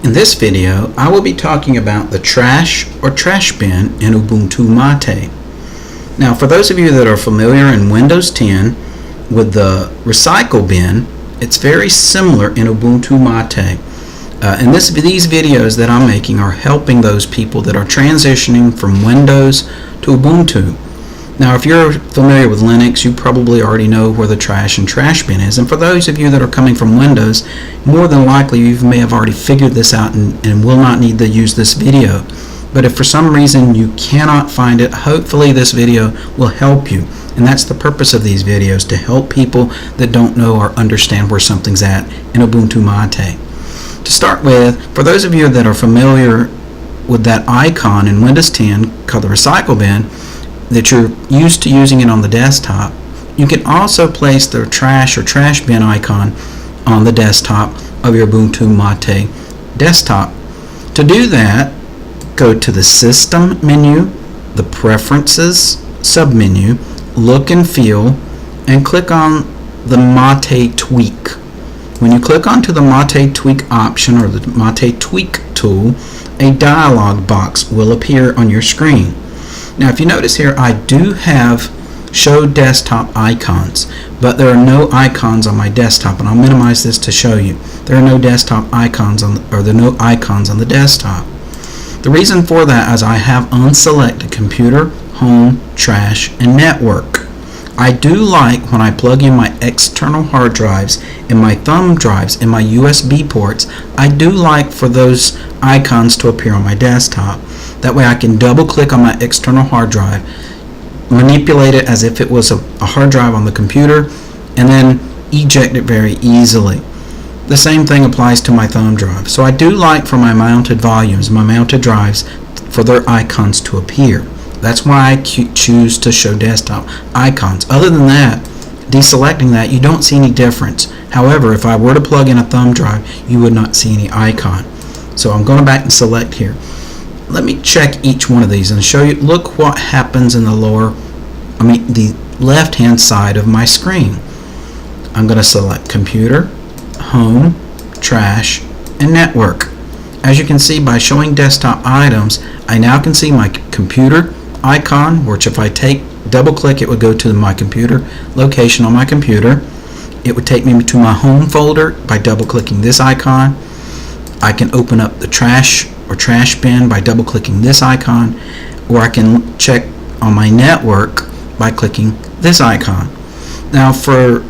In this video, I will be talking about the trash or trash bin in Ubuntu MATE. Now, for those of you that are familiar in Windows 10 with the recycle bin, it's very similar in Ubuntu MATE. And these videos that I'm making are helping those people that are transitioning from Windows to Ubuntu. Now, if you're familiar with Linux, you probably already know where the trash and trash bin is. And for those of you that are coming from Windows, more than likely you may have already figured this out and will not need to use this video. But if for some reason you cannot find it, hopefully this video will help you. And that's the purpose of these videos, to help people that don't know or understand where something's at in Ubuntu MATE. To start with, for those of you that are familiar with that icon in Windows 10 called the recycle bin, that you're used to using it on the desktop, you can also place the trash or trash bin icon on the desktop of your Ubuntu MATE desktop. To do that, go to the System menu, the Preferences submenu, Look and Feel, and click on the MATE Tweak. When you click onto the MATE Tweak option or the MATE Tweak tool, a dialog box will appear on your screen. Now, if you notice here, I do have show desktop icons, but there are no icons on my desktop, and I'll minimize this to show you. There are no desktop icons on no icons on the desktop. The reason for that is I have unselected computer, home, trash, and network. I do like when I plug in my external hard drives and my thumb drives and my USB ports, I do like for those icons to appear on my desktop. That way I can double click on my external hard drive, manipulate it as if it was a hard drive on the computer, and then eject it very easily. The same thing applies to my thumb drive. So I do like for my mounted volumes, my mounted drives, for their icons to appear. That's why I choose to show desktop icons. Other than that, deselecting that, you don't see any difference. However, if I were to plug in a thumb drive, you would not see any icon. So I'm going back and select here. Let me check each one of these and show you. Look what happens in the left hand side of my screen. I'm going to select computer, home, trash, and network. As you can see, by showing desktop items, I now can see my computer icon, which if I double click, it would go to my computer location on my computer. It would take me to my home folder by double clicking this icon. I can open up the trash or trash bin by double clicking this icon, or I can check on my network by clicking this icon. Now, for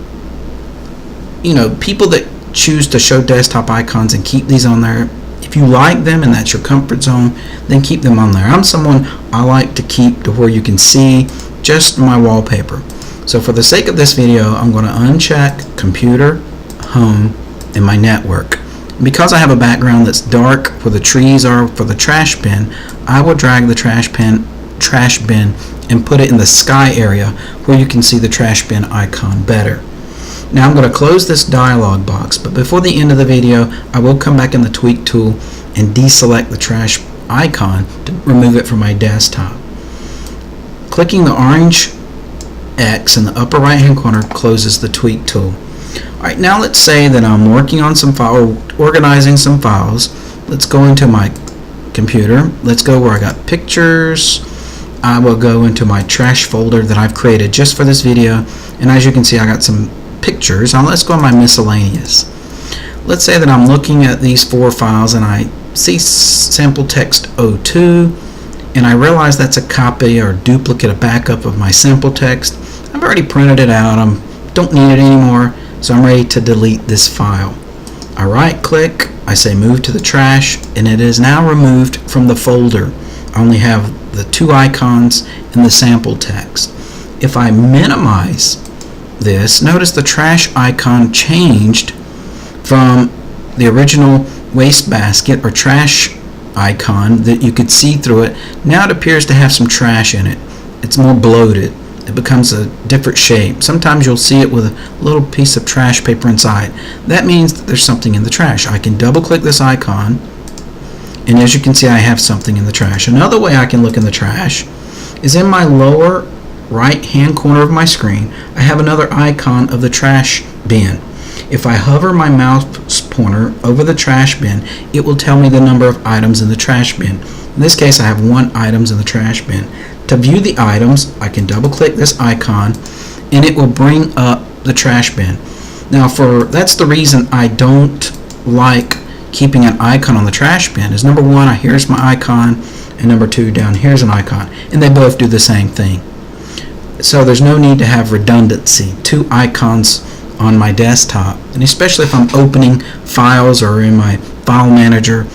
people that choose to show desktop icons and keep these on there, if you like them and that's your comfort zone, then keep them on there. I'm someone, I like to keep to where you can see just my wallpaper. So for the sake of this video, I'm going to uncheck computer, home, and my network. Because I have a background that's dark where the trees are for the trash bin, I will drag the trash bin and put it in the sky area where you can see the trash bin icon better. Now I'm going to close this dialog box, but before the end of the video, I will come back in the tweak tool and deselect the trash icon to remove it from my desktop. Clicking the orange X in the upper right hand corner closes the tweak tool. Alright, now let's say that I'm working on some file, organizing some files. Let's go into my computer. Let's go where I got pictures. I will go into my trash folder that I've created just for this video, and as you can see, I got some pictures. Now let's go on my miscellaneous. Let's say that I'm looking at these 4 files and I see sample text 02, and I realize that's a copy or duplicate, a backup of my sample text. I've already printed it out. I don't need it anymore. So I'm ready to delete this file. I right click, I say move to the trash, and it is now removed from the folder. I only have the 2 icons and the sample text. If I minimize this, notice the trash icon changed from the original wastebasket or trash icon that you could see through it. Now it appears to have some trash in it. It's more bloated. It becomes a different shape. Sometimes you'll see it with a little piece of trash paper inside. That means that there's something in the trash. I can double click this icon, and as you can see, I have something in the trash. Another way I can look in the trash is in my lower right hand corner of my screen. I have another icon of the trash bin. If I hover my mouse pointer over the trash bin, it will tell me the number of items in the trash bin. In this case, I have 1 item in the trash bin. To view the items, I can double click this icon and it will bring up the trash bin. Now that's the reason I don't like keeping an icon on the trash bin, is number 1, here's my icon, and number 2, down here's an icon, and they both do the same thing. So there's no need to have redundancy, 2 icons on my desktop. And especially if I'm opening files or in my file manager,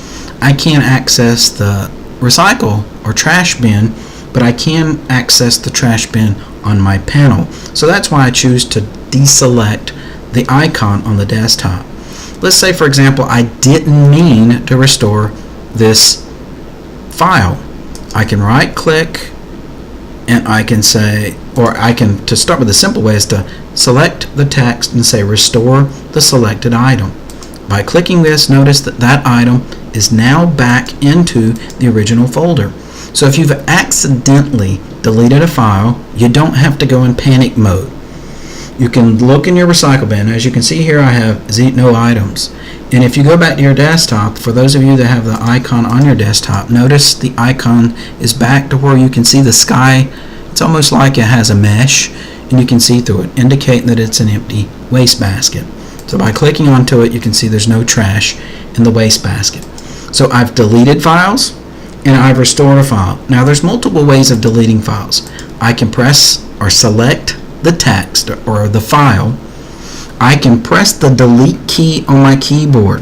I can't access the recycle or trash bin, but I can access the trash bin on my panel. So that's why I choose to deselect the icon on the desktop. Let's say, for example, I didn't mean to restore this file. I can right click and I can say, to start with, the simple way is to select the text and say restore the selected item. By clicking this, notice that that item is now back into the original folder. So if you've accidentally deleted a file, you don't have to go in panic mode. You can look in your recycle bin. As you can see here, I have no items. And if you go back to your desktop, for those of you that have the icon on your desktop, notice the icon is back to where you can see the sky. It's almost like it has a mesh, and you can see through it, indicating that it's an empty wastebasket. So by clicking onto it, you can see there's no trash in the wastebasket. So I've deleted files, and I've restored a file. Now there's multiple ways of deleting files. I can press or select the text or the file. I can press the delete key on my keyboard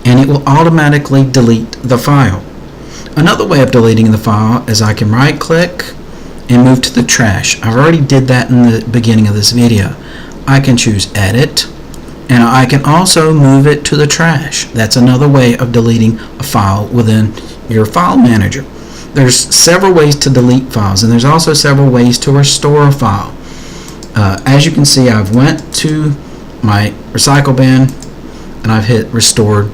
and it will automatically delete the file. Another way of deleting the file is I can right click and move to the trash. I've already did that in the beginning of this video. I can choose edit and I can also move it to the trash. That's another way of deleting a file within your file manager. There's several ways to delete files, and there's also several ways to restore a file. As you can see, I've went to my recycle bin and I've hit restored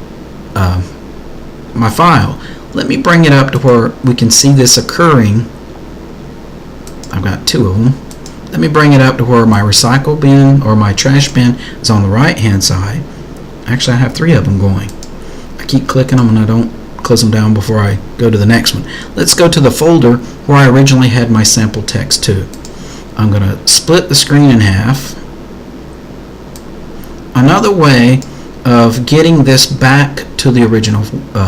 my file. Let me bring it up to where we can see this occurring. I've got 2 of them. Let me bring it up to where my recycle bin or my trash bin is on the right hand side. Actually, I have 3 of them going. I keep clicking them and I don't close them down before I go to the next one. Let's go to the folder where I originally had my sample text to. I'm going to split the screen in half. Another way of getting this back to the original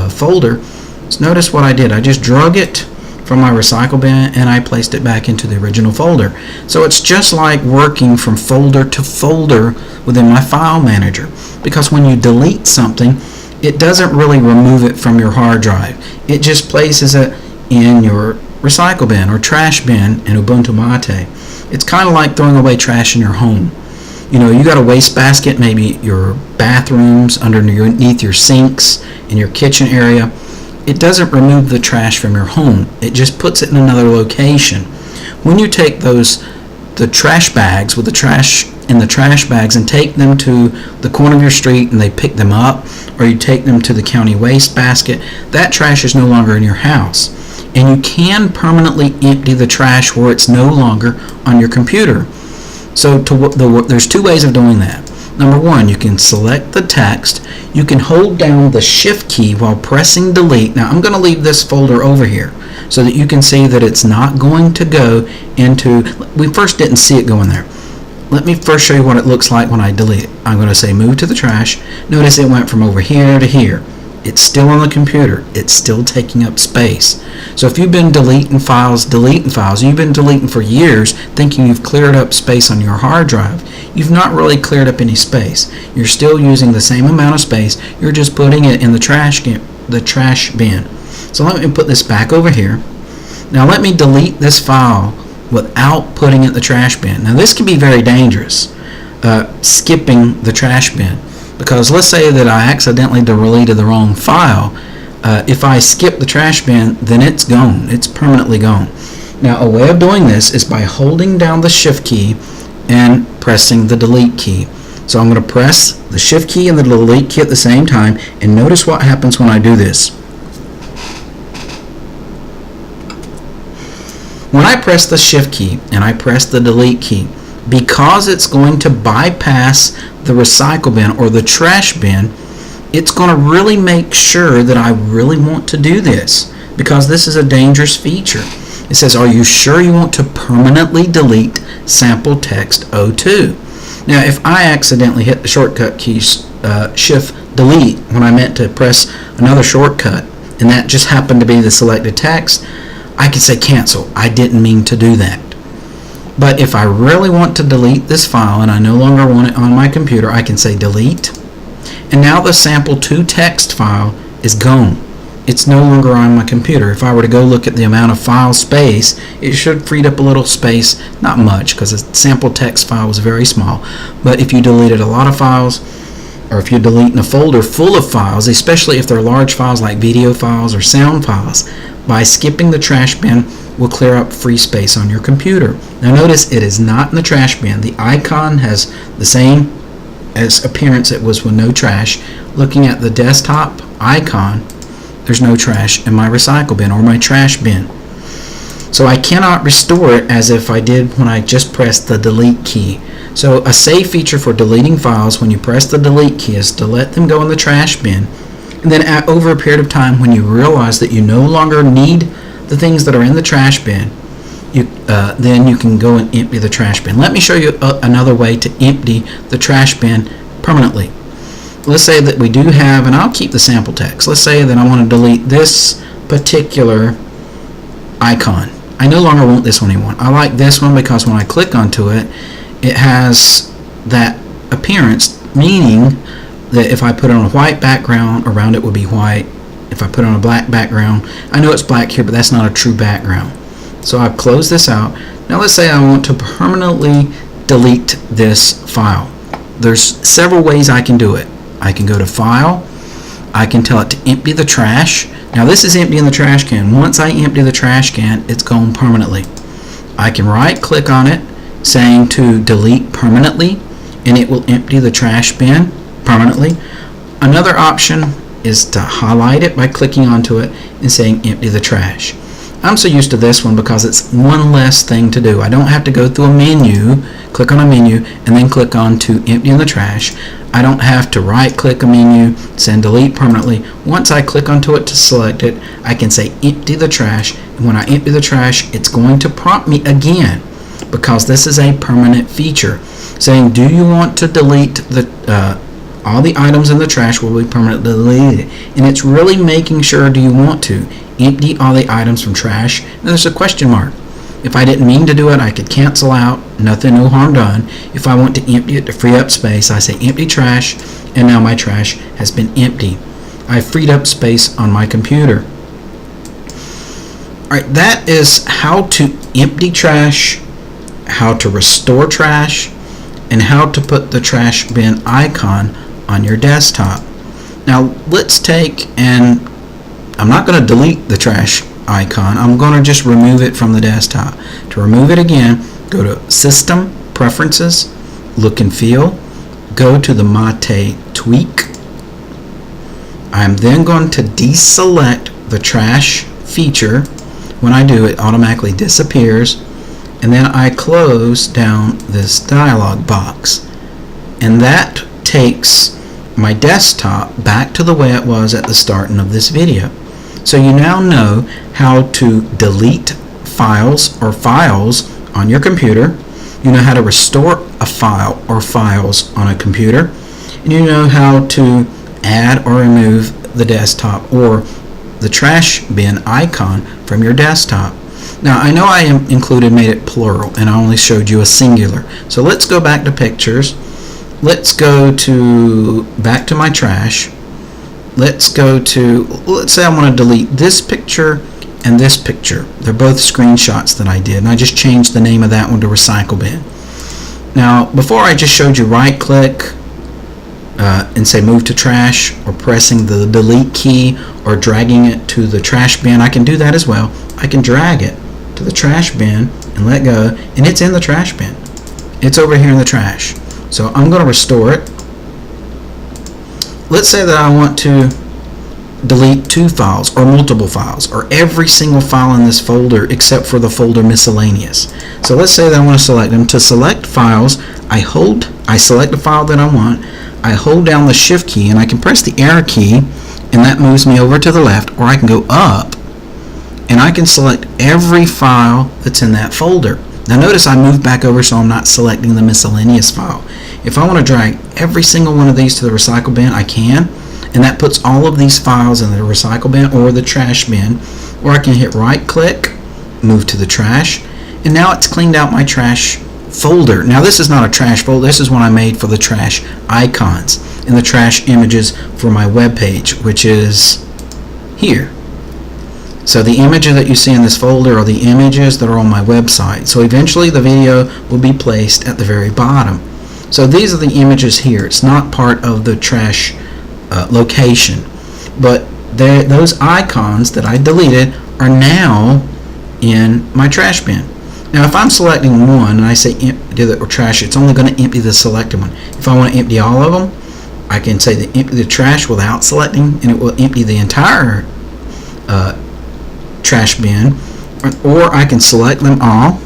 folder is, notice what I did. I just drug it from my recycle bin and I placed it back into the original folder. So it's just like working from folder to folder within my file manager, because when you delete something, it doesn't really remove it from your hard drive. It just places it in your recycle bin or trash bin in Ubuntu MATE. It's kind of like throwing away trash in your home. You know, you got a wastebasket, maybe your bathrooms, underneath your sinks, in your kitchen area. It doesn't remove the trash from your home. It just puts it in another location. When you take the trash bags with the trash in the trash bags and take them to the corner of your street and they pick them up, or you take them to the county waste basket, that trash is no longer in your house. And you can permanently empty the trash where it's no longer on your computer. So there's 2 ways of doing that. Number 1, you can select the text. You can hold down the shift key while pressing delete. Now I'm going to leave this folder over here so that you can see that it's not going to go into, we first didn't see it go in there. Let me first show you what it looks like when I delete it. I'm going to say move to the trash. Notice it went from over here to here. It's still on the computer. It's still taking up space. So if you've been deleting files, you've been deleting for years thinking you've cleared up space on your hard drive, you've not really cleared up any space. You're still using the same amount of space. You're just putting it in the trash bin. So let me put this back over here. Now let me delete this file without putting it in the trash bin. Now this can be very dangerous, skipping the trash bin. Because let's say that I accidentally deleted the wrong file. If I skip the trash bin, then it's gone. It's permanently gone. Now a way of doing this is by holding down the shift key and pressing the delete key. So I'm going to press the shift key and the delete key at the same time, and notice what happens when I do this. When I press the shift key and I press the delete key, because it's going to bypass the recycle bin or the trash bin, it's going to really make sure that I really want to do this, because this is a dangerous feature. It says, are you sure you want to permanently delete sample text 02? Now, if I accidentally hit the shortcut key Shift Delete when I meant to press another shortcut, and that just happened to be the selected text, I could say cancel. I didn't mean to do that. But if I really want to delete this file and I no longer want it on my computer, I can say delete. And now the sample2 text file is gone. It's no longer on my computer. If I were to go look at the amount of file space, it should freed up a little space, not much, because the sample text file was very small. But if you deleted a lot of files, or if you're deleting a folder full of files, especially if they're large files like video files or sound files, by skipping the trash bin will clear up free space on your computer. Now notice it is not in the trash bin. The icon has the same as appearance it was with no trash. Looking at the desktop icon, there's no trash in my recycle bin or my trash bin. So I cannot restore it as if I did when I just pressed the delete key. So a save feature for deleting files when you press the delete key is to let them go in the trash bin, and then over a period of time when you realize that you no longer need the things that are in the trash bin, then you can go and empty the trash bin. Let me show you another way to empty the trash bin permanently. Let's say that we do have, and I'll keep the sample text, let's say that I want to delete this particular icon. I no longer want this one anymore. I like this one because when I click onto it, it has that appearance, meaning that if I put it on a white background, around it would be white. If I put it on a black background, I know it's black here, but that's not a true background. So I've closed this out. Now let's say I want to permanently delete this file. There's several ways I can do it. I can go to File. I can tell it to empty the trash. Now this is emptying the trash can. Once I empty the trash can, it's gone permanently. I can right click on it saying to delete permanently, and it will empty the trash bin permanently. Another option is to highlight it by clicking onto it and saying empty the trash. I'm so used to this one because it's one less thing to do. I don't have to go through a menu, click on a menu, and then click on to empty in the trash. I don't have to right click a menu, send delete permanently. Once I click onto it to select it, I can say empty the trash, and when I empty the trash, it's going to prompt me again, because this is a permanent feature, saying do you want to delete the all the items in the trash will be permanently deleted. And it's really making sure, do you want to empty all the items from trash? And there's a question mark. If I didn't mean to do it, I could cancel out, nothing, no harm done. If I want to empty it to free up space, I say empty trash, and now my trash has been empty. I've freed up space on my computer. Alright, that is how to empty trash, how to restore trash, and how to put the trash bin icon on your desktop. Now let's take, and I'm not going to delete the trash icon, I'm going to just remove it from the desktop. To remove it again, go to System, Preferences, Look and Feel, go to the MATE tweak. I'm then going to deselect the trash feature. When I do, it automatically disappears, and then I close down this dialog box, and that takes my desktop back to the way it was at the starting of this video. So you now know how to delete files or files on your computer. You know how to restore a file or files on a computer, and you know how to add or remove the desktop or the trash bin icon from your desktop. Now I know I made it plural, and I only showed you a singular. So let's go back to pictures. Let's go back to my trash. Let's say I want to delete this picture and this picture. They're both screenshots that I did, and I just changed the name of that one to recycle bin. Now before I just showed you right click and say move to trash, or pressing the delete key, or dragging it to the trash bin. I can do that as well. I can drag it to the trash bin and let go, and it's in the trash bin. It's over here in the trash. So I'm going to restore it. Let's say that I want to delete 2 files or multiple files or every single file in this folder except for the folder miscellaneous. So let's say that I want to select them. To select files, I select the file that I want, I hold down the shift key and I can press the arrow key and that moves me over to the left, or I can go up and I can select every file that's in that folder. Now notice I moved back over so I'm not selecting the miscellaneous file. If I want to drag every single one of these to the recycle bin, I can, and that puts all of these files in the recycle bin or the trash bin, or I can hit right click, move to the trash, and now it's cleaned out my trash folder. Now this is not a trash folder, this is one I made for the trash icons and the trash images for my web page, which is here. So the images that you see in this folder are the images that are on my website. So eventually the video will be placed at the very bottom. So these are the images here. It's not part of the trash location, but those icons that I deleted are now in my trash bin. Now if I'm selecting one and I say empty the trash, it's only going to empty the selected one. If I want to empty all of them, I can say empty the trash without selecting, and it will empty the entire trash bin, or I can select them all,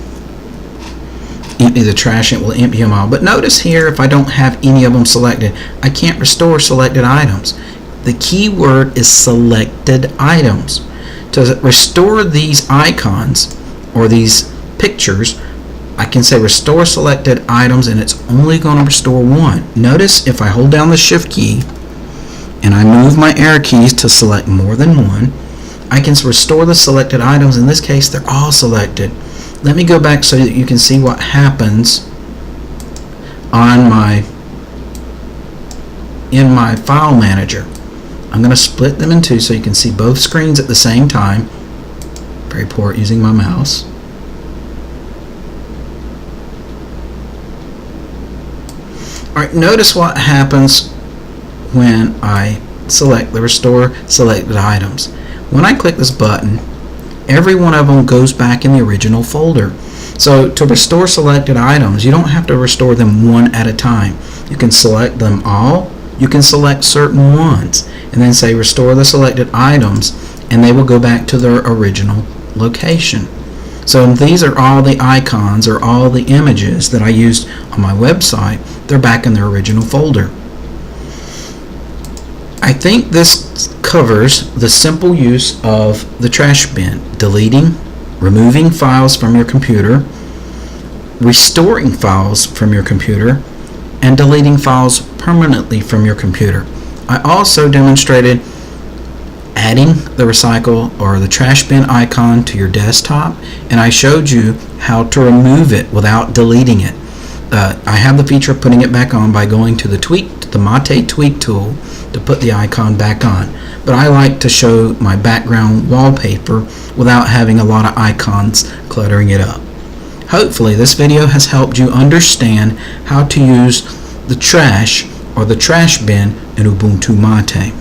empty the trash, and it will empty them all. But notice here, if I don't have any of them selected, I can't restore selected items. The key word is selected items. To restore these icons or these pictures, I can say restore selected items, and it's only going to restore one. Notice if I hold down the shift key and I move my arrow keys to select more than one, I can restore the selected items. In this case, they're all selected. Let me go back so that you can see what happens on in my file manager. I'm going to split them in two so you can see both screens at the same time. Very poor at using my mouse. Alright, notice what happens when I select the restore selected items. When I click this button, every one of them goes back in the original folder. So to restore selected items, you don't have to restore them one at a time. You can select them all, you can select certain ones, and then say restore the selected items, and they will go back to their original location. So these are all the icons or all the images that I used on my website. They're back in their original folder. I think this covers the simple use of the trash bin: deleting, removing files from your computer, restoring files from your computer, and deleting files permanently from your computer. I also demonstrated adding the recycle or the trash bin icon to your desktop, and I showed you how to remove it without deleting it. I have the feature of putting it back on by going to the MATE tweak tool to put the icon back on. But I like to show my background wallpaper without having a lot of icons cluttering it up. Hopefully this video has helped you understand how to use the trash or the trash bin in Ubuntu MATE.